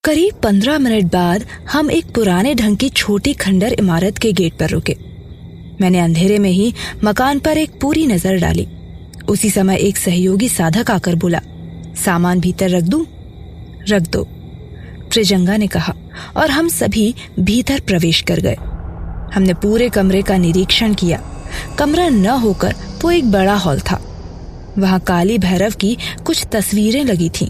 करीब 15 मिनट बाद हम एक पुराने ढंग की छोटी खंडर इमारत के गेट पर रुके। मैंने अंधेरे में ही मकान पर एक पूरी नजर डाली। उसी समय एक सहयोगी साधक आकर बोला, सामान भीतर रख दूं? रख दो, त्रिजंगा ने कहा, और हम सभी भीतर प्रवेश कर गए। हमने पूरे कमरे का निरीक्षण किया। कमरा न होकर वो एक बड़ा हॉल था। वहां काली भैरव की कुछ तस्वीरें लगी थीं।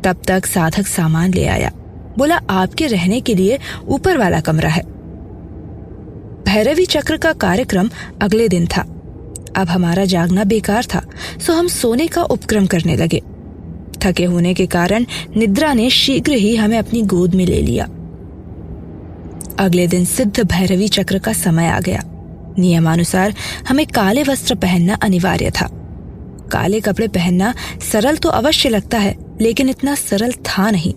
तब तक साधक सामान ले आया। बोला, आपके रहने के लिए ऊपर वाला कमरा है। भैरवी चक्र का कार्यक्रम अगले दिन था। अब हमारा जागना बेकार था, सो हम सोने का उपक्रम करने लगे। थके होने के कारण निद्रा ने शीघ्र ही हमें अपनी गोद में ले लिया। अगले दिन सिद्ध भैरवी चक्र का समय आ गया। नियमानुसार हमें काले वस्त्र पहनना अनिवार्य था। काले कपड़े पहनना सरल तो अवश्य लगता है, लेकिन इतना सरल था नहीं।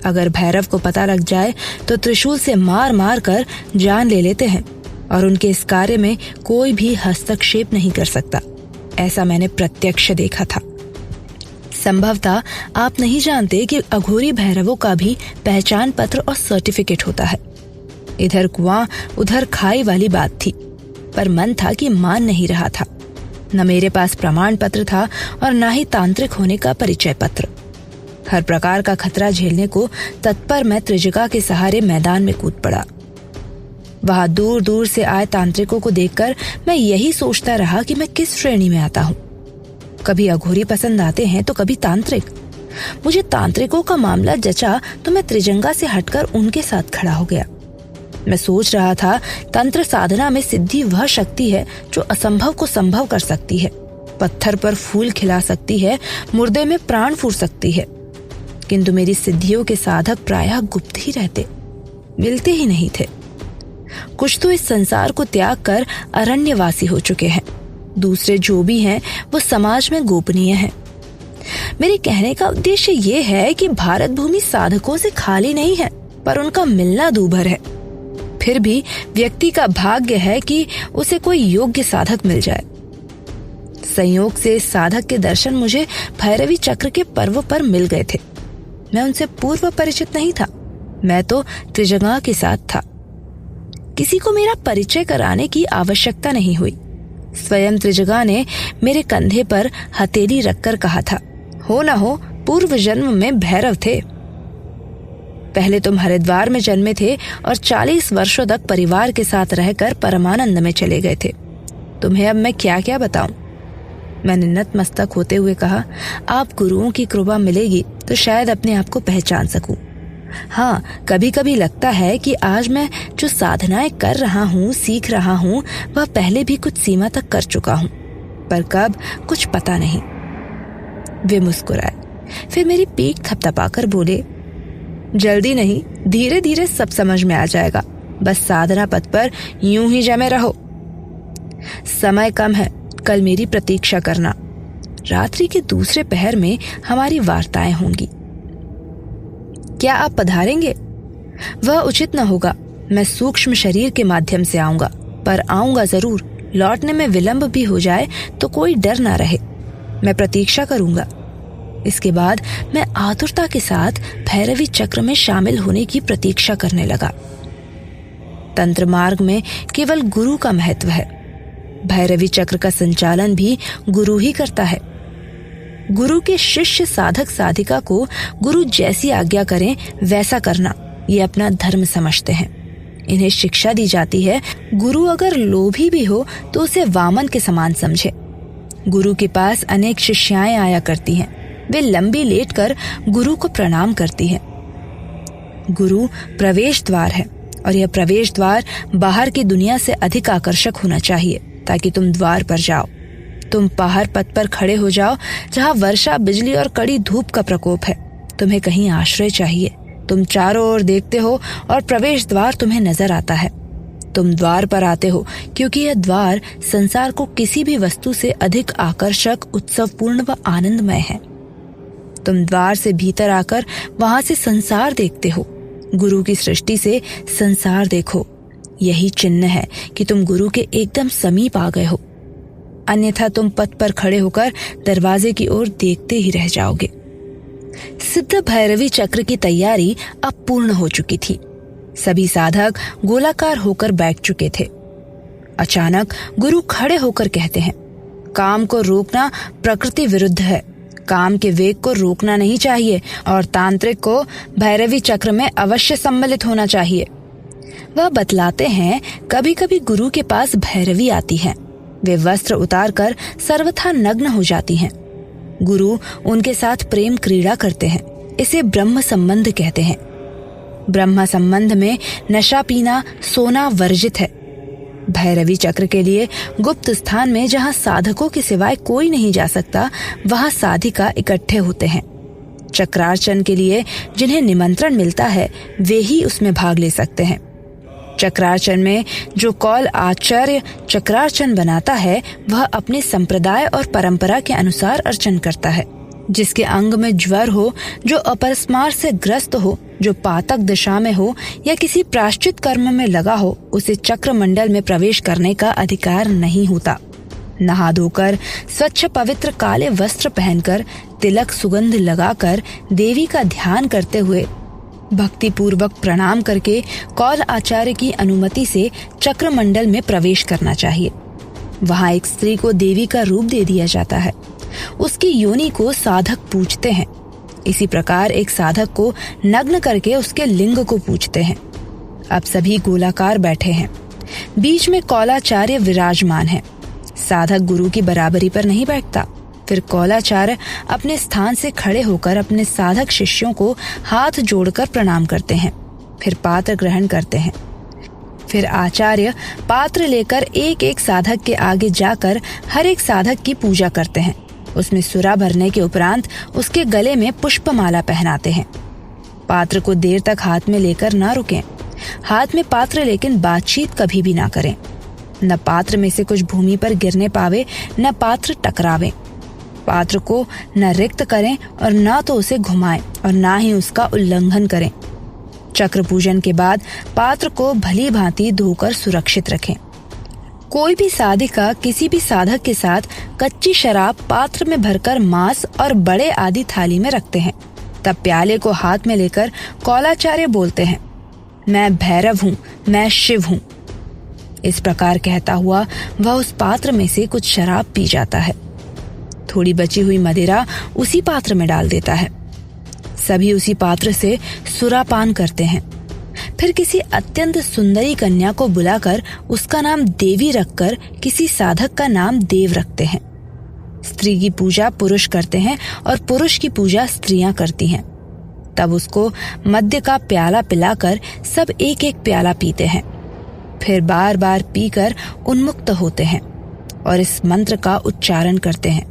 अगर भैरव को पता लग जाए तो त्रिशूल से मार मार कर जान ले लेते हैं, और उनके इस कार्य में कोई भी हस्तक्षेप नहीं कर सकता। ऐसा मैंने प्रत्यक्ष देखा था। संभवतः आप नहीं जानते कि अघोरी भैरवों का भी पहचान पत्र और सर्टिफिकेट होता है। इधर कुआं उधर खाई वाली बात थी, पर मन था कि मान नहीं रहा था। न मेरे पास प्रमाण पत्र था और न ही तांत्रिक होने का परिचय पत्र। हर प्रकार का खतरा झेलने को तत्पर मैं त्रिजगा के सहारे मैदान में कूद पड़ा। वहां दूर दूर से आए तांत्रिकों को देखकर मैं यही सोचता रहा कि मैं किस श्रेणी में आता हूं। कभी अघोरी पसंद आते हैं तो कभी तांत्रिक। मुझे तांत्रिकों का मामला जचा तो मैं त्रिजंगा से हटकर उनके साथ खड़ा हो गया। मैं सोच रहा था, तंत्र साधना में सिद्धि वह शक्ति है जो असंभव को संभव कर सकती है, पत्थर पर फूल खिला सकती है, मुर्दे में प्राण फूंक सकती है। किंतु मेरी सिद्धियों के साधक प्रायः गुप्त ही रहते, मिलते ही नहीं थे। कुछ तो इस संसार को त्याग कर अरण्यवासी हो चुके हैं, दूसरे जो भी हैं वो समाज में गोपनीय हैं। मेरे कहने का उद्देश्य ये है कि भारत भूमि साधकों से खाली नहीं है, पर उनका मिलना दूभर है। फिर भी व्यक्ति का भाग्य है कि उसे कोई योग्य साधक मिल जाए। संयोग से साधक के दर्शन मुझे भैरवी चक्र के पर्व पर मिल गए थे। मैं उनसे पूर्व परिचित नहीं था, मैं तो त्रिजगा के साथ था। किसी को मेरा परिचय कराने की आवश्यकता नहीं हुई। स्वयं त्रिजगा ने मेरे कंधे पर हथेली रखकर कहा था, हो न हो पूर्व जन्म में भैरव थे। पहले तुम हरिद्वार में जन्मे थे और 40 वर्षों तक परिवार के साथ रहकर परमानंद में चले गए थे। तुम्हें अब मैं क्या क्या बताऊं? मैंने नतमस्तक होते हुए कहा, आप गुरुओं की कृपा मिलेगी तो शायद अपने आप को पहचान सकूं। हाँ, कभी कभी लगता है कि आज मैं जो साधनाएं कर रहा हूँ, सीख रहा हूँ, वह पहले भी कुछ सीमा तक कर चुका हूँ, पर कब कुछ पता नहीं। वे मुस्कुराए, फिर मेरी पीठ थपथपाकर बोले, जल्दी नहीं, धीरे धीरे सब समझ में आ जाएगा। बस साधना पथ पर यूं ही जमे रहो। समय कम है, कल मेरी प्रतीक्षा करना। रात्रि के दूसरे पहर में हमारी वार्ताएं होंगी। क्या आप पधारेंगे? वह उचित न होगा। मैं सूक्ष्म शरीर के माध्यम से आऊंगा, पर आऊंगा जरूर। लौटने में विलंब भी हो जाए तो कोई डर ना रहे। मैं प्रतीक्षा करूंगा। इसके बाद मैं आतुरता के साथ भैरवी चक्र में शामिल होने की प्रतीक्षा करने लगा। तंत्र मार्ग में केवल गुरु का महत्व है। भैरवी चक्र का संचालन भी गुरु ही करता है। गुरु के शिष्य साधक साधिका को गुरु जैसी आज्ञा करें वैसा करना, ये अपना धर्म समझते हैं। इन्हें शिक्षा दी जाती है, गुरु अगर लोभी भी हो तो उसे वामन के समान समझे। गुरु के पास अनेक शिष्याएं आया करती हैं। वे लंबी लेटकर गुरु को प्रणाम करती हैं। गुरु प्रवेश द्वार है, और यह प्रवेश द्वार बाहर की दुनिया से अधिक आकर्षक होना चाहिए, ताकि तुम द्वार पर जाओ। तुम पहाड़ पथ पर खड़े हो जाओ, जहाँ वर्षा, बिजली और कड़ी धूप का प्रकोप है। तुम्हें कहीं आश्रय चाहिए। तुम चारों ओर देखते हो और प्रवेश द्वार तुम्हें नजर आता है। तुम द्वार पर आते हो क्योंकि यह द्वार संसार को किसी भी वस्तु से अधिक आकर्षक, उत्सवपूर्ण व आनंदमय है। तुम द्वार से भीतर आकर वहां से संसार देखते हो। गुरु की सृष्टि से संसार देखो। यही चिन्ह है कि तुम गुरु के एकदम समीप आ गए हो। अन्यथा तुम पथ पर खड़े होकर दरवाजे की ओर देखते ही रह जाओगे। सिद्ध भैरवी चक्र की तैयारी अब पूर्ण हो चुकी थी। सभी साधक गोलाकार होकर बैठ चुके थे। अचानक गुरु खड़े होकर कहते हैं, काम को रोकना प्रकृति विरुद्ध है। काम के वेग को रोकना नहीं चाहिए और तांत्रिक को भैरवी चक्र में अवश्य सम्मिलित होना चाहिए। वह बतलाते हैं, कभी कभी गुरु के पास भैरवी आती हैं। वे वस्त्र उतारकर सर्वथा नग्न हो जाती हैं। गुरु उनके साथ प्रेम क्रीड़ा करते हैं। इसे ब्रह्म संबंध कहते हैं। ब्रह्म संबंध में नशा पीना, सोना वर्जित है। भैरवी चक्र के लिए गुप्त स्थान में जहाँ साधकों के सिवाय कोई नहीं जा सकता, वहाँ साधिका इकट्ठे होते हैं। चक्रार्चन के लिए जिन्हें निमंत्रण मिलता है, वे ही उसमें भाग ले सकते हैं। चक्रार्चन में जो कौल आचार्य चक्रार्चन बनाता है, वह अपने संप्रदाय और परंपरा के अनुसार अर्चन करता है। जिसके अंग में ज्वर हो, जो अपस्मार से ग्रस्त हो, जो पातक दिशा में हो या किसी प्रायश्चित कर्म में लगा हो, उसे चक्र मंडल में प्रवेश करने का अधिकार नहीं होता। नहा धोकर स्वच्छ पवित्र काले वस्त्र पहनकर, तिलक सुगंध लगाकर, देवी का ध्यान करते हुए, भक्ति पूर्वक प्रणाम करके कौल आचार्य की अनुमति से चक्र मंडल में प्रवेश करना चाहिए। वहाँ एक स्त्री को देवी का रूप दे दिया जाता है। उसकी योनि को साधक पूजते हैं। इसी प्रकार एक साधक को नग्न करके उसके लिंग को पूजते हैं। अब सभी गोलाकार बैठे हैं। बीच में कौलाचार्य विराजमान है। साधक गुरु की बराबरी पर नहीं बैठता। फिर कौलाचार्य अपने स्थान से खड़े होकर अपने साधक शिष्यों को हाथ जोड़कर प्रणाम करते हैं। फिर पात्र ग्रहण करते हैं। फिर आचार्य पात्र लेकर एक एक साधक के आगे जाकर हर एक साधक की पूजा करते हैं। उसमें सुरा भरने के उपरांत उसके गले में पुष्पमाला पहनाते हैं। पात्र को देर तक हाथ में लेकर ना रुकें। हाथ में पात्र लेकिन बातचीत कभी भी ना करें। न पात्र में से कुछ भूमि पर गिरने पावे, न पात्र टकरावे। पात्र को न रिक्त करें और न तो उसे घुमाएं और ना ही उसका उल्लंघन करें। चक्र पूजन के बाद पात्र को भली भांति धोकर सुरक्षित रखें। कोई भी साधिका किसी भी साधक के साथ कच्ची शराब पात्र में भरकर मांस और बड़े आदि थाली में रखते हैं। तब प्याले को हाथ में लेकर कौलाचार्य बोलते हैं, मैं भैरव हूँ, मैं शिव हूँ। इस प्रकार कहता हुआ वह उस पात्र में से कुछ शराब पी जाता है। थोड़ी बची हुई मदिरा उसी पात्र में डाल देता है। सभी उसी पात्र से सुरापान करते हैं। फिर किसी अत्यंत सुंदरी कन्या को बुलाकर उसका नाम देवी रखकर किसी साधक का नाम देव रखते हैं। स्त्री की पूजा पुरुष करते हैं और पुरुष की पूजा स्त्रियां करती हैं। तब उसको मद्य का प्याला पिलाकर सब एक एक प्याला पीते हैं। फिर बार बार पीकर उन्मुक्त होते हैं और इस मंत्र का उच्चारण करते हैं,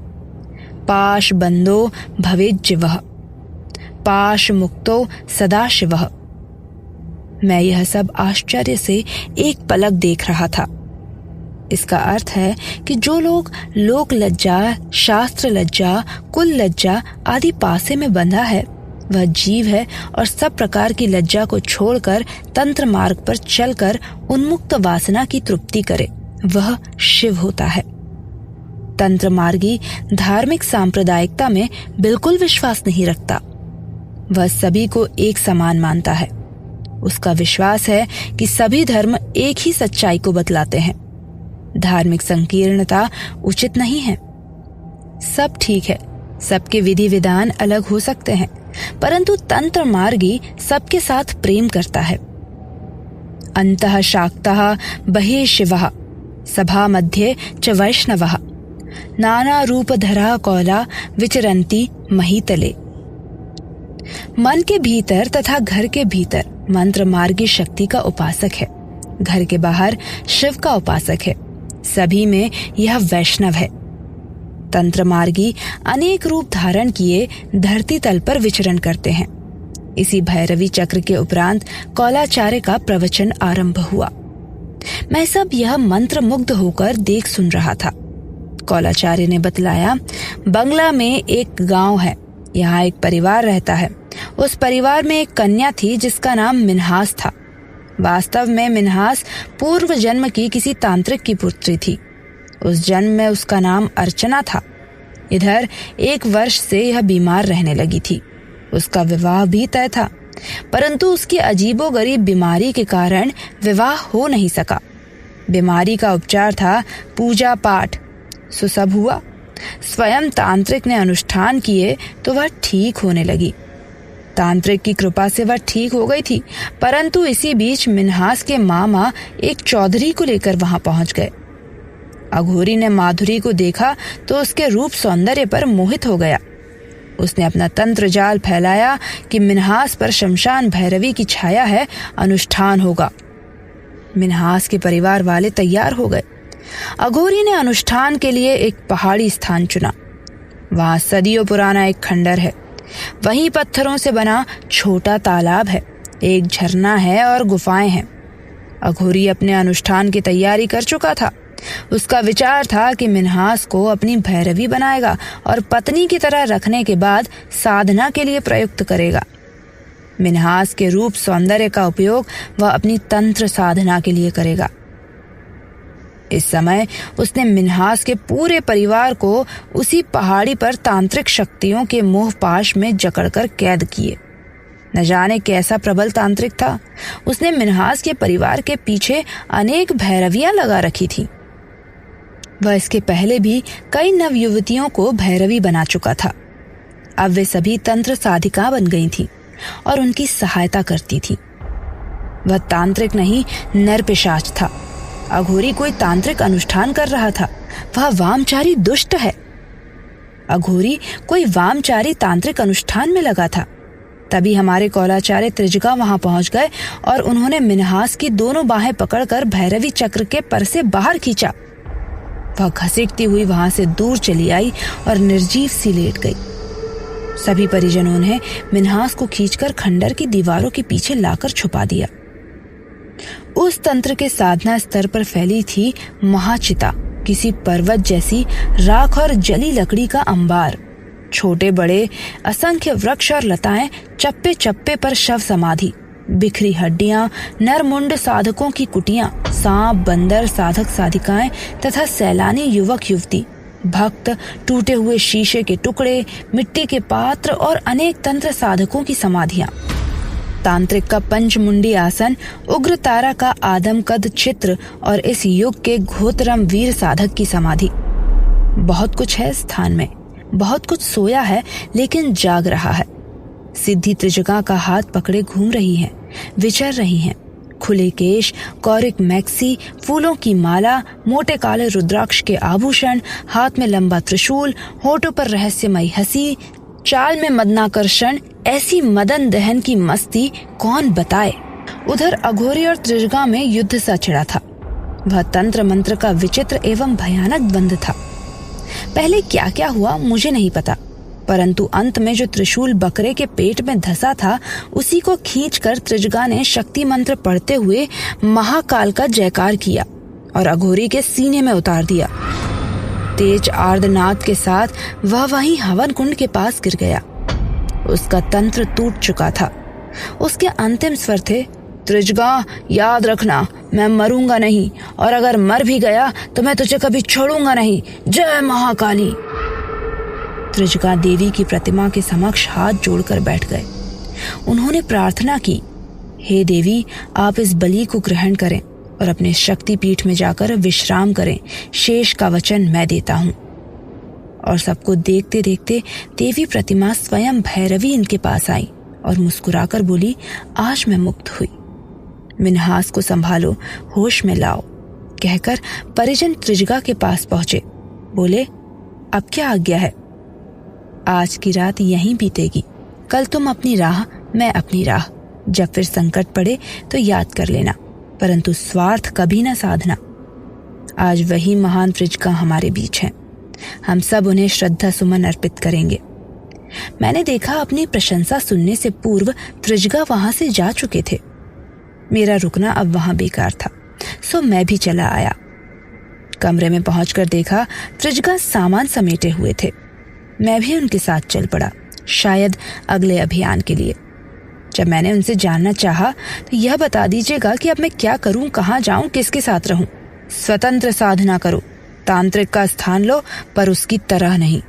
पाश बंदो भवेज्जीवः, पाश मुक्तो सदा शिवः। मैं यह सब आश्चर्य से एक पलक देख रहा था। इसका अर्थ है कि जो लोग लोक लज्जा, शास्त्र लज्जा, कुल लज्जा आदि पासे में बंधा है, वह जीव है और सब प्रकार की लज्जा को छोड़कर तंत्र मार्ग पर चलकर उन्मुक्त वासना की तृप्ति करे, वह शिव होता है। तंत्र मार्गी धार्मिक सांप्रदायिकता में बिल्कुल विश्वास नहीं रखता। वह सभी को एक समान मानता है। उसका विश्वास है कि सभी धर्म एक ही सच्चाई को बतलाते हैं। धार्मिक संकीर्णता उचित नहीं है। सब ठीक है, सबके विधि विधान अलग हो सकते हैं, परंतु तंत्र मार्गी सबके साथ प्रेम करता है। अंतः शाक्तः बहिः शिवः, सभा मध्ये च वैष्णवः, नाना रूपधरा कौला विचरन्ति महीतले। मन के भीतर तथा घर के भीतर मंत्र मार्गी शक्ति का उपासक है। घर के बाहर शिव का उपासक है। सभी में यह वैष्णव है। तंत्र मार्गी अनेक रूप धारण किए धरती तल पर विचरण करते हैं। इसी भैरवी चक्र के उपरांत कौलाचार्य का प्रवचन आरंभ हुआ। मैं सब यह मंत्र मुग्ध होकर देख सुन रहा था। कौलाचार्य ने बतलाया, बंगला में एक गांव है, यहाँ एक परिवार रहता है। उस परिवार में एक कन्या थी जिसका नाम मिन्हास था। वास्तव में मिन्हास पूर्व जन्म की किसी तांत्रिक की पुत्री थी। उस जन्म में उसका नाम अर्चना था। इधर 1 वर्ष से यह बीमार रहने लगी थी। उसका विवाह भी तय था, परंतु उसकी अजीबोगरीब बीमारी के कारण विवाह हो नहीं सका। बीमारी का उपचार था पूजा पाठ। सो सब हुआ। स्वयं तांत्रिक ने अनुष्ठान किए तो वह ठीक होने लगी। तांत्रिक की कृपा से वह ठीक हो गई थी, परंतु इसी बीच मिन्हास के मामा एक चौधरी को लेकर वहां पहुंच गए। अघोरी ने माधुरी को देखा तो उसके रूप सौंदर्य पर मोहित हो गया। उसने अपना तंत्र जाल फैलाया कि मिन्हास पर शमशान भैरवी की छाया है, अनुष्ठान होगा। मिन्हास के परिवार वाले तैयार हो गए। अघोरी ने अनुष्ठान के लिए एक पहाड़ी स्थान चुना। वहां सदियों पुराना एक खंडर है। वहीं पत्थरों से बना छोटा तालाब है, एक झरना है और गुफाएं हैं। अघोरी अपने अनुष्ठान की तैयारी कर चुका था। उसका विचार था कि मिन्हास को अपनी भैरवी बनाएगा और पत्नी की तरह रखने के बाद साधना के लिए प्रयुक्त करेगा। मिन्हास के रूप सौंदर्य का उपयोग वह अपनी तंत्र साधना के लिए करेगा। इस समय उसने मिन्हास के पूरे परिवार को उसी पहाड़ी पर तांत्रिक शक्तियों के मोह पाश में जकड़कर कैद किए। न जाने कैसा प्रबल तांत्रिक था। उसने मिन्हास के परिवार के पीछे अनेक भैरवियां लगा रखी थी। वह इसके पहले भी कई नवयुवतियों को भैरवी बना चुका था। अब वे सभी तंत्र साधिका बन गई थीं और उनकी सहायता करती थीं। वह तांत्रिक नहीं, नरपिशाच था। अघोरी कोई तांत्रिक अनुष्ठान कर रहा था। वह वामचारी दुष्ट है। अघोरी कोई वामचारी तांत्रिक अनुष्ठान में लगा था। तभी हमारे कौलाचार्य त्रिजगा वहां पहुंच गए और उन्होंने मिन्हास की दोनों बाहें पकड़कर भैरवी चक्र के पर से बाहर खींचा। वह घसीटती हुई वहां से दूर चली आई और निर्जीव सी लेट गई। सभी परिजनों ने मिन्हास को खींचकर खंडर की दीवारों के पीछे लाकर छुपा दिया। उस तंत्र के साधना स्तर पर फैली थी महाचिता, किसी पर्वत जैसी राख और जली लकड़ी का अंबार। छोटे बड़े असंख्य वृक्ष और लताएं, चप्पे चप्पे पर शव समाधि, बिखरी हड्डियां, नरमुंड साधकों की कुटियां, सांप बंदर साधक साधिकाएं तथा सैलानी युवक युवती, भक्त, टूटे हुए शीशे के टुकड़े, मिट्टी के पात्र और अनेक तंत्र साधकों की समाधियां। तांत्रिक का पंचमुंडी आसन, उग्र तारा का आदम कद चित्र और इस युग के घोतरम वीर साधक की समाधि। बहुत कुछ है स्थान में, बहुत कुछ सोया है लेकिन जाग रहा है। सिद्धि त्रिजगा का हाथ पकड़े घूम रही है, विचर रही हैं। खुले केश, कौरिक मैक्सी, फूलों की माला, मोटे काले रुद्राक्ष के आभूषण, हाथ में लंबा त्रिशूल, होठों पर रहस्यमयी हंसी, चाल में मदनाकर्षण, ऐसी मदन दहन की मस्ती कौन बताए। उधर अघोरी और त्रिजगा में युद्ध सा छिड़ा था। वह तंत्र मंत्र का विचित्र एवं भयानक द्वंद्व था। पहले क्या क्या हुआ मुझे नहीं पता, परंतु अंत में जो त्रिशूल बकरे के पेट में धंसा था, उसी को खींचकर त्रिजगा ने शक्ति मंत्र पढ़ते हुए महाकाल का जयकार किया और अघोरी के सीने में उतार दिया। तेज आर्दनाद के साथ वह वहीं हवन कुंड के पास गिर गया। उसका तंत्र टूट चुका था। उसके अंतिम स्वर थे, त्रिजगा याद रखना, मैं मरूंगा नहीं, और अगर मर भी गया तो मैं तुझे कभी छोड़ूंगा नहीं। जय महाकाली। त्रिजगा देवी की प्रतिमा के समक्ष हाथ जोड़कर बैठ गए। उन्होंने प्रार्थना की, हे देवी, आप इस बलि को ग्रहण करें और अपने शक्ति पीठ में जाकर विश्राम करें। शेष का वचन मैं देता हूं। और सबको देखते देखते देवी प्रतिमा स्वयं भैरवी इनके पास आई और मुस्कुराकर बोली, आज मैं मुक्त हुई। मिन्हास को संभालो, होश में लाओ, कहकर परिजन त्रिजगा के पास पहुंचे। बोले, अब क्या आज्ञा है? आज की रात यहीं बीतेगी। कल तुम अपनी राह, मैं अपनी राह। जब फिर संकट पड़े तो याद कर लेना, परंतु स्वार्थ कभी न साधना। आज वही महान त्रिजगा हमारे बीच हैं। हम सब उन्हें श्रद्धा सुमन अर्पित करेंगे। मैंने देखा अपनी प्रशंसा सुनने से पूर्व त्रिजगा वहां से जा चुके थे। मेरा रुकना अब वहां बेकार था, सो मैं भी चला आया। कमरे में पहुंचकर देखा त्रिजगा सामान समेटे हुए थे। मैं भी उनके साथ चल पड़ा, शायद अगले अभियान के लिए। जब मैंने उनसे जानना चाहा तो यह बता दीजिएगा कि अब मैं क्या करूं, कहां जाऊं, किसके साथ रहूं। स्वतंत्र साधना करो, तांत्रिक का स्थान लो, पर उसकी तरह नहीं।